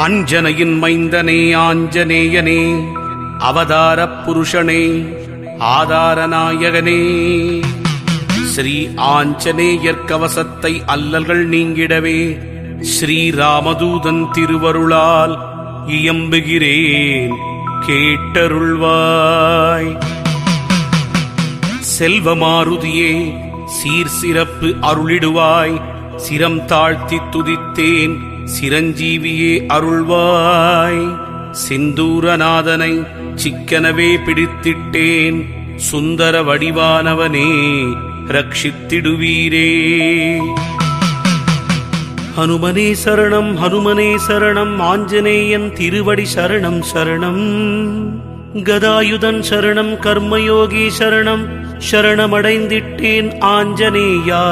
அஞ்சனையின் மைந்தனே ஆஞ்சநேயனே, அவதாரப் புருஷனே, ஆதாரநாயகனே, ஸ்ரீ ஆஞ்சநேயர் கவசத்தை அல்லல்கள் நீங்கிடவே ஸ்ரீராமதூதன் திருவருளால் இயம்புகிறேன், கேட்டருள்வாய். செல்வமாருதியே, சீர் சிறப்பு அருளிடுவாய், சிரம் தாழ்த்தி துதித்தேன், சிரஞ்சீவியே அருள்வாய். சிந்தூரநாதனை சிக்கனவே பிடித்திட்டேன், சுந்தர வடிவானவனே ரட்சித்திடுவீரே. ஹனுமனே சரணம், ஹனுமனே சரணம், ஆஞ்சநேயன் திருவடி சரணம் சரணம். கதாயுதன் சரணம், கர்மயோகி சரணம், சரணமடைந்திட்டேன் ஆஞ்சநேயா.